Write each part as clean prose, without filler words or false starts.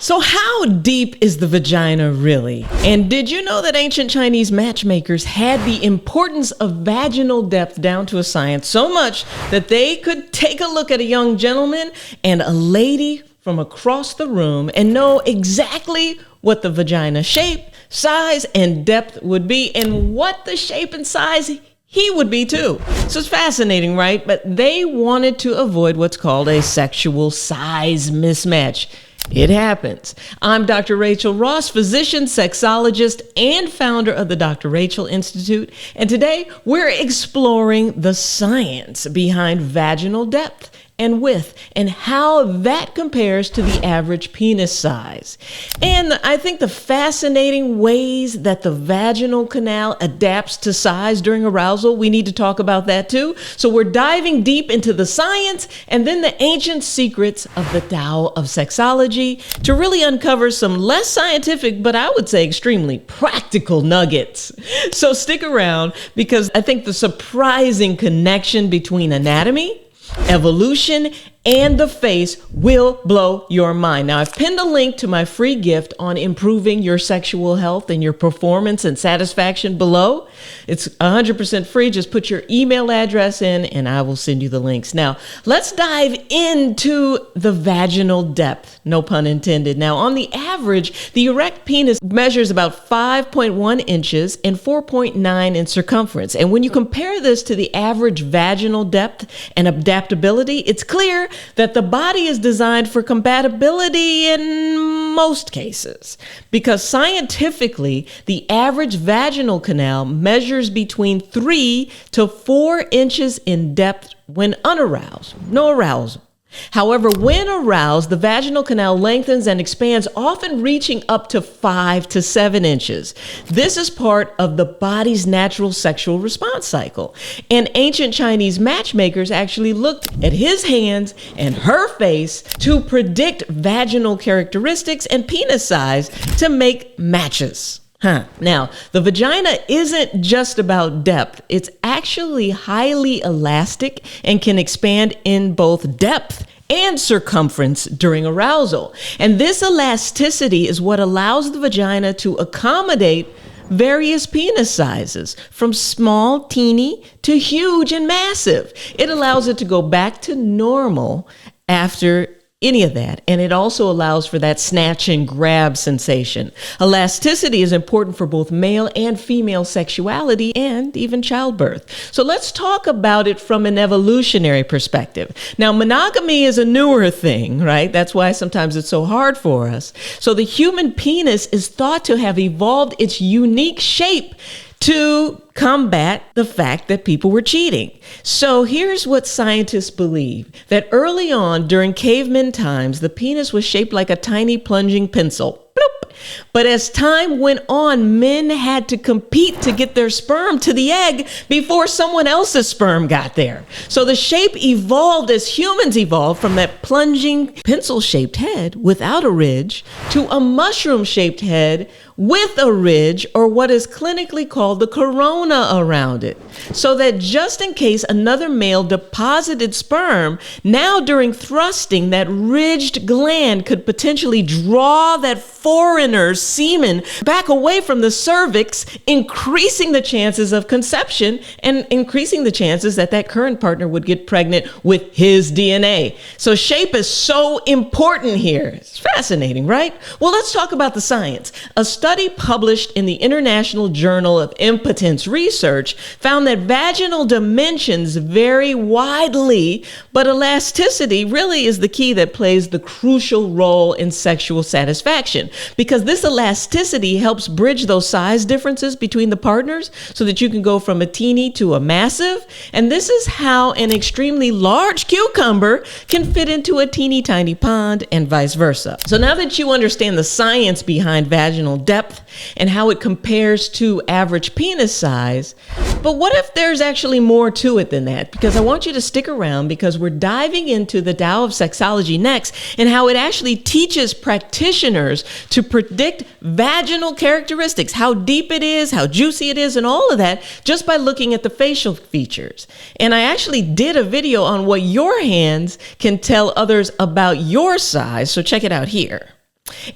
So how deep is the vagina really? And did you know that ancient Chinese matchmakers had the importance of vaginal depth down to a science, so much that they could take a look at a young gentleman and a lady from across the room and know exactly what the vagina shape, size, and depth would be, and what the shape and size he would be too. So it's fascinating, right? But they wanted to avoid what's called a sexual size mismatch. It happens. I'm Dr. Rachael Ross, physician, sexologist, and founder of the Dr. Rachael Institute. And today we're exploring the science behind vaginal depth and width and how that compares to the average penis size. And I think the fascinating ways that the vaginal canal adapts to size during arousal, we need to talk about that too. So we're diving deep into the science and then the ancient secrets of the Tao of sexology to really uncover some less scientific, but I would say extremely practical nuggets. So stick around, because I think the surprising connection between anatomy, evolution, and the face will blow your mind. Now, I've pinned a link to my free gift on improving your sexual health and your performance and satisfaction below. It's 100% free. Just put your email address in and I will send you the links. Now, let's dive into the vaginal depth, no pun intended. Now, on the average, the erect penis measures about 5.1 inches and 4.9 in circumference. And when you compare this to the average vaginal depth and adaptability, it's clear that the body is designed for compatibility in most cases, because scientifically, the average vaginal canal measures between 3 to 4 inches in depth when unaroused, no arousal. However, when aroused, the vaginal canal lengthens and expands, often reaching up to 5 to 7 inches. This is part of the body's natural sexual response cycle. And ancient Chinese matchmakers actually looked at his hands and her face to predict vaginal characteristics and penis size to make matches. Now, the vagina isn't just about depth. It's actually highly elastic and can expand in both depth and circumference during arousal. And this elasticity is what allows the vagina to accommodate various penis sizes, from small, teeny, to huge and massive. It allows it to go back to normal after any of that. And it also allows for that snatch and grab sensation. Elasticity is important for both male and female sexuality and even childbirth. So let's talk about it from an evolutionary perspective. Now, monogamy is a newer thing, right? That's why sometimes it's so hard for us. So the human penis is thought to have evolved its unique shape to combat the fact that people were cheating. So here's what scientists believe, that early on during caveman times, the penis was shaped like a tiny plunging pencil. Bloop. But as time went on, men had to compete to get their sperm to the egg before someone else's sperm got there. So the shape evolved as humans evolved from that plunging pencil-shaped head without a ridge to a mushroom-shaped head with a ridge, or what is clinically called the corona around it. So that just in case another male deposited sperm, now during thrusting, that ridged gland could potentially draw that foreigner's semen back away from the cervix, increasing the chances of conception and increasing the chances that that current partner would get pregnant with his DNA. So shape is so important here. It's fascinating, right? Well, let's talk about the science. A study published in the International Journal of Impotence Research found that vaginal dimensions vary widely, but elasticity really is the key that plays the crucial role in sexual satisfaction, because this elasticity helps bridge those size differences between the partners so that you can go from a teeny to a massive. And this is how an extremely large cucumber can fit into a teeny tiny pond and vice versa. So now that you understand the science behind vaginal depth and how it compares to average penis size, but what if there's actually more to it than that? Because I want you to stick around, because we're diving into the Tao of sexology next and how it actually teaches practitioners to predict vaginal characteristics, how deep it is, how juicy it is, and all of that just by looking at the facial features. And I actually did a video on what your hands can tell others about your size, so check it out here.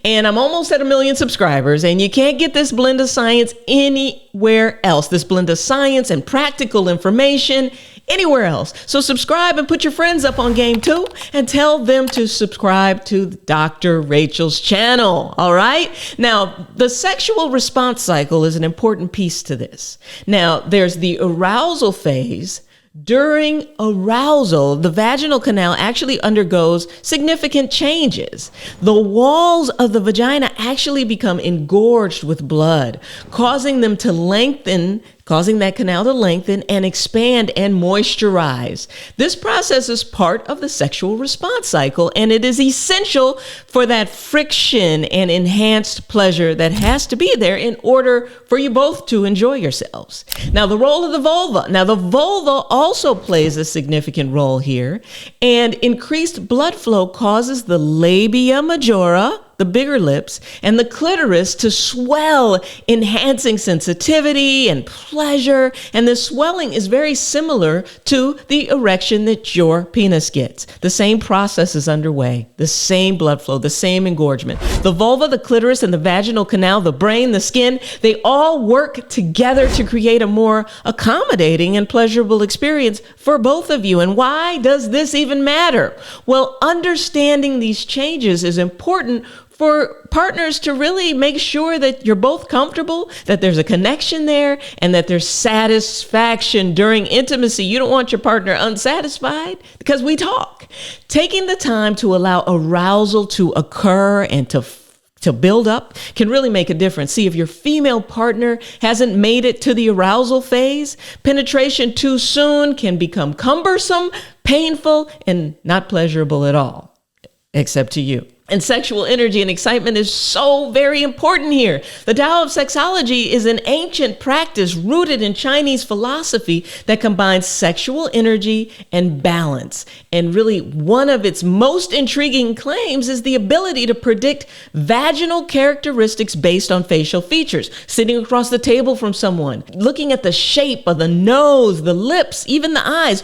And I'm almost at 1 million subscribers, and you can't get this blend of science anywhere else. This blend of science and practical information anywhere else. So subscribe and put your friends up on game too, and tell them to subscribe to Dr. Rachael's channel. All right. Now, the sexual response cycle is an important piece to this. Now, there's the arousal phase. During arousal, the vaginal canal actually undergoes significant changes. The walls of the vagina actually become engorged with blood, causing them to lengthen, causing that canal to lengthen and expand and moisturize. This process is part of the sexual response cycle, and it is essential for that friction and enhanced pleasure that has to be there in order for you both to enjoy yourselves. Now, the role of the vulva. Now, the vulva also plays a significant role here, and increased blood flow causes the labia majora, the bigger lips, and the clitoris to swell, enhancing sensitivity and pleasure. And the swelling is very similar to the erection that your penis gets. The same process is underway, the same blood flow, the same engorgement. The vulva, the clitoris, and the vaginal canal, the brain, the skin, they all work together to create a more accommodating and pleasurable experience for both of you. And why does this even matter? Well, understanding these changes is important for partners to really make sure that you're both comfortable, that there's a connection there, and that there's satisfaction during intimacy. You don't want your partner unsatisfied, because we talk. Taking the time to allow arousal to occur and to build up can really make a difference. See, if your female partner hasn't made it to the arousal phase, penetration too soon can become cumbersome, painful, and not pleasurable at all, except to you. And sexual energy and excitement is so very important here. The Tao of sexology is an ancient practice rooted in Chinese philosophy that combines sexual energy and balance. And really, one of its most intriguing claims is the ability to predict vaginal characteristics based on facial features. Sitting across the table from someone, looking at the shape of the nose, the lips, even the eyes.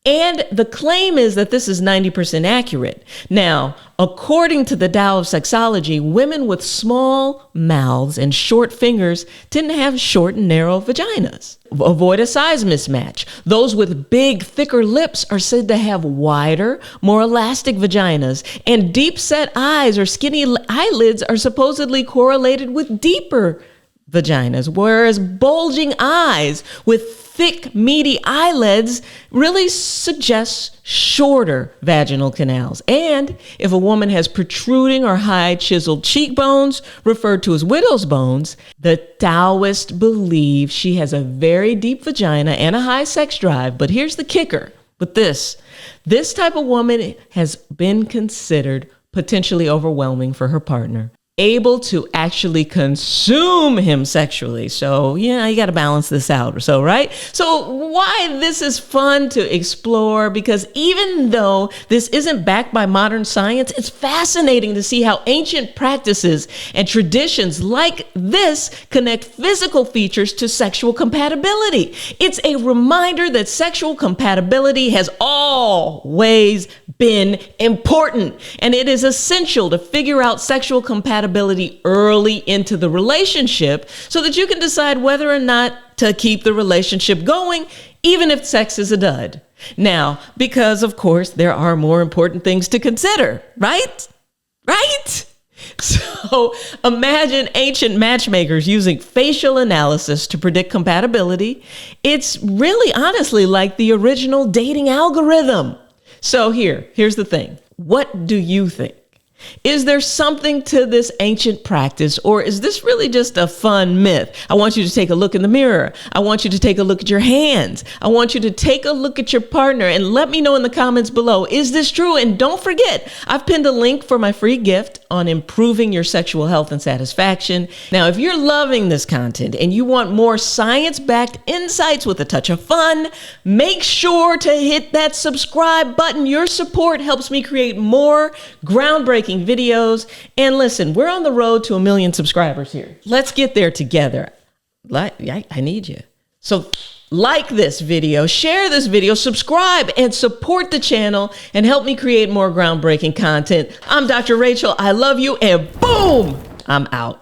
And the claim is that this is 90% accurate. Now, according to the Tao of sexology, women with small mouths and short fingers tend to have short and narrow vaginas. Avoid a size mismatch. Those with big, thicker lips are said to have wider, more elastic vaginas. And deep-set eyes or skinny eyelids are supposedly correlated with deeper vaginas, whereas bulging eyes with thick, meaty eyelids really suggests shorter vaginal canals. And if a woman has protruding or high chiseled cheekbones, referred to as widow's bones, the Taoists believe she has a very deep vagina and a high sex drive. But here's the kicker with this. This type of woman has been considered potentially overwhelming for her partner, able to actually consume him sexually. So, yeah, you got to balance this out or so, right? So why this is fun to explore, because even though this isn't backed by modern science, it's fascinating to see how ancient practices and traditions like this connect physical features to sexual compatibility. It's a reminder that sexual compatibility has always been important, and it is essential to figure out sexual compatibility early into the relationship so that you can decide whether or not to keep the relationship going, even if sex is a dud. Now, because of course there are more important things to consider, right? Right? So imagine ancient matchmakers using facial analysis to predict compatibility. It's really honestly like the original dating algorithm. So here's the thing. What do you think? Is there something to this ancient practice, or is this really just a fun myth? I want you to take a look in the mirror. I want you to take a look at your hands. I want you to take a look at your partner and let me know in the comments below, is this true? And don't forget, I've pinned a link for my free gift on improving your sexual health and satisfaction. Now, if you're loving this content and you want more science-backed insights with a touch of fun, make sure to hit that subscribe button. Your support helps me create more groundbreaking videos. And listen, we're on the road to 1 million subscribers here. Let's get there together. I need you. So like this video, share this video, subscribe, and support the channel and help me create more groundbreaking content. I'm Dr. Rachael. I love you, and boom, I'm out.